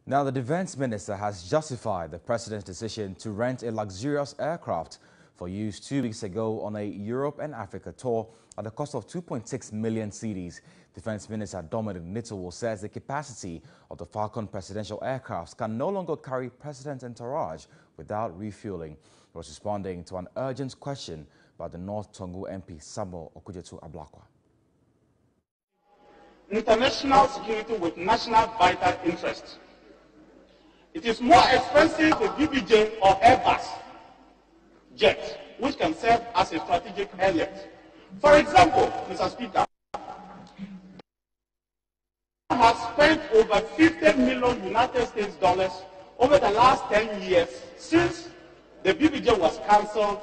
Now, the defense minister has justified the president's decision to rent a luxurious aircraft for use 2 weeks ago on a Europe and Africa tour at the cost of 2.6 million cedis. Defense Minister Dominic Nitowell says the capacity of the Falcon presidential aircrafts can no longer carry president's entourage without refueling. He was responding to an urgent question by the North Tongu MP Samuel Okujetu Ablakwa. International security with national vital interest. It is more expensive the BBJ or Airbus jet, which can serve as a strategic airlift. For example, Mr. Speaker, has spent over 50 million United States dollars over the last 10 years since the BBJ was cancelled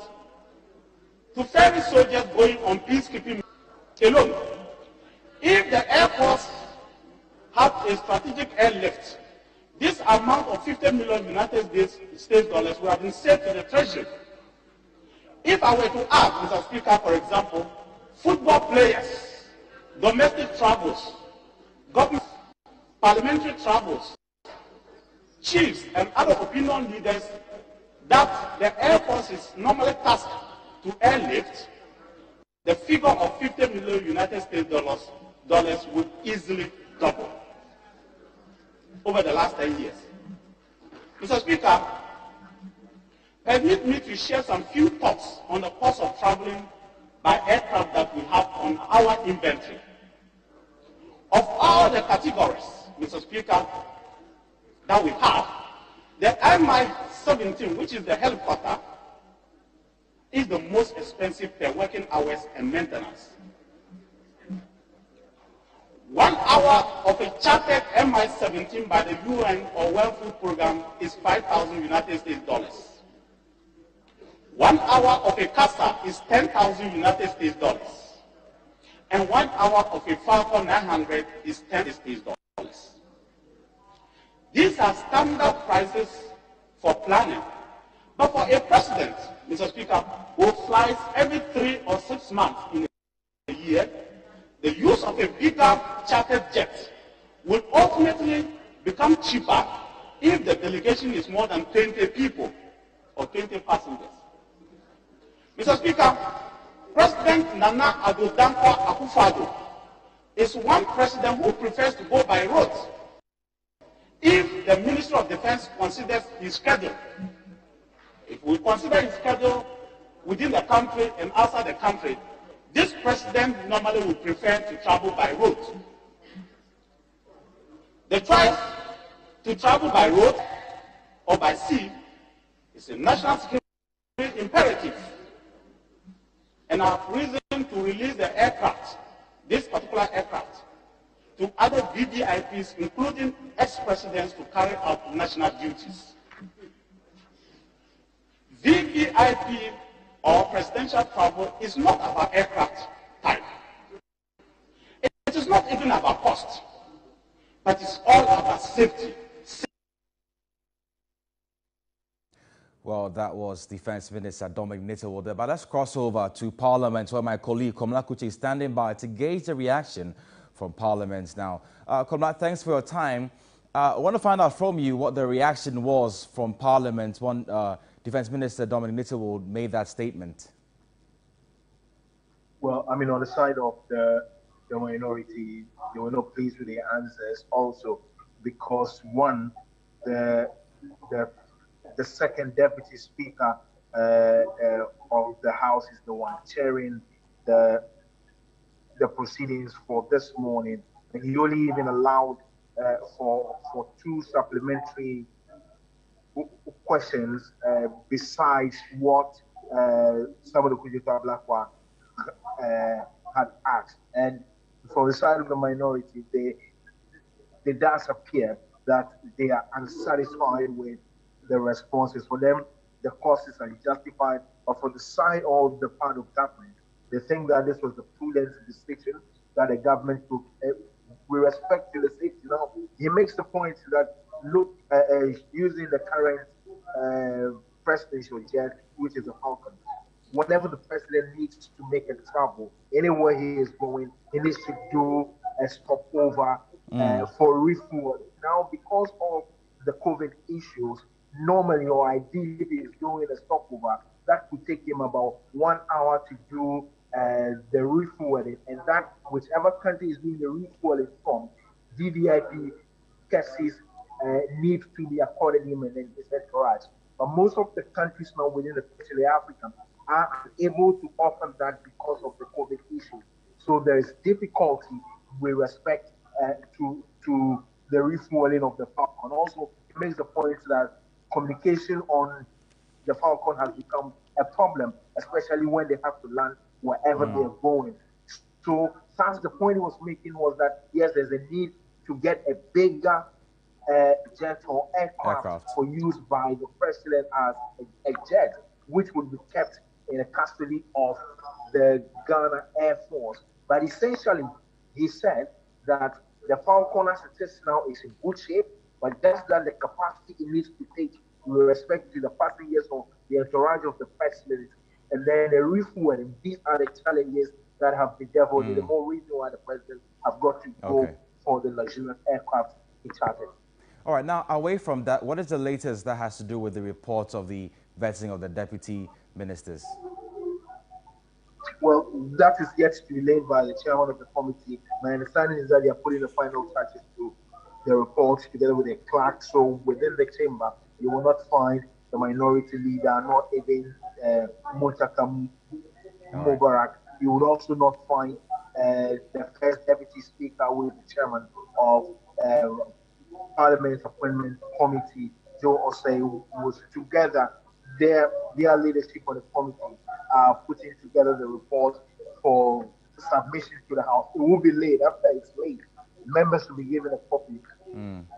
to ferry soldiers going on peacekeeping alone. If the Air Force had a strategic airlift, this amount of 50 million United States dollars would have been saved to the Treasury. If I were to add, Mr. Speaker, for example, football players, domestic travels, government, parliamentary travels, chiefs, and other opinion leaders that the Air Force is normally tasked to airlift, the figure of 50 million United States dollars would easily double over the last 10 years. Mr. Speaker, permit me to share some few thoughts on the cost of traveling by aircraft that we have on our inventory. Of all the categories, Mr. Speaker, that we have, the Mi-17, which is the helicopter, is the most expensive per working hours and maintenance. 1 hour of a chartered Mi-17 by the UN or World Food Program is 5,000 United States dollars. 1 hour of a CASA is 10,000 United States dollars. And 1 hour of a Falcon 900 is 10 States dollars. These are standard prices for planning. But for a president, Mr. Speaker, who flies every 3 or 6 months in a year, the use of a bigger chartered jet will ultimately become cheaper if the delegation is more than 20 people or 20 passengers. Mr. Speaker, President Nana Addo Dankwa Akufo-Addo is one president who prefers to go by road if the Ministry of Defense considers his schedule. If we consider his schedule within the country and outside the country, this president normally would prefer to travel by road. The choice to travel by road or by sea is a national security imperative. And I have reason to release the aircraft, this particular aircraft, to other VVIPs, including ex-presidents, to carry out national duties. VVIP or presidential travel is not about aircraft type. It is not even about cost, but it's all about safety. Well, that was Defense Minister Dominic Nitowell there. But let's cross over to Parliament, where my colleague Komla Kuchi is standing by to gauge the reaction from Parliament now. Komla, thanks for your time. I want to find out from you what the reaction was from Parliament when Defense Minister Dominic Nitowell made that statement. Well, I mean, on the side of the minority, they were not pleased with the answers also because, one, the second deputy speaker of the House is the one chairing the proceedings for this morning, and he only even allowed for 2 supplementary questions besides what Samuel Okujetu Ablakwa had asked. And for the side of the minority, they does appear that they are unsatisfied with the responses. For them, the causes are justified, but for the side of the part of government, they think that this was the prudent decision that the government took. With respect to the safety, now he makes the point that look, using the current presidential jet, which is a Falcon, whenever the president needs to make a travel, anywhere he is going, he needs to do a stopover for refuel. Now, because of the COVID issues, normally or ideally, if he's doing a stopover, that could take him about 1 hour to do the refueling, and that whichever country is doing the refueling from, DDIP cases need to be accorded him and then his entourage. But most of the countries now within, especially Africa, are unable to offer that because of the COVID issue. So there is difficulty with respect to the refueling of the Falcon. Also, it makes the point that communication on the Falcon has become a problem, especially when they have to land wherever they're going. So that's the point he was making, was that yes, there's a need to get a bigger jet or aircraft for use by the president as a jet, which would be kept in the custody of the Ghana Air Force. But essentially, he said that the Falcon as it is now is in good shape, but just that the capacity it needs to take with respect to the passengers or the entourage of the president, and then the refueling. These are the challenges that have been developed. The more reason why the president have got to go for the luxurious aircraft he chartered. All right, now away from that, what is the latest that has to do with the reports of the vetting of the deputy ministers? Well, that is yet to be laid by the chairman of the committee. My understanding is that they are putting the final touches to the report together with the clerk. So within the chamber, you will not find the minority leader, not even Muntaka Mubarak. You will also not find the first deputy speaker with the chairman of Parliament's Appointment Committee, Joe Osei, was together. Their leadership on the committee putting together the report for submission to the House. It will be late. After it's late, members will be given a copy.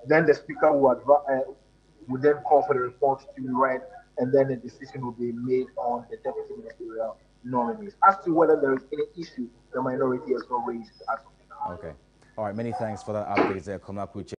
Then the speaker would then call for the report to be read, and then a decision will be made on the deputy ministerial nominees. As to whether there is any issue, the minority has not raised as of now. Okay. All right. Many thanks for that update there, Komakuche.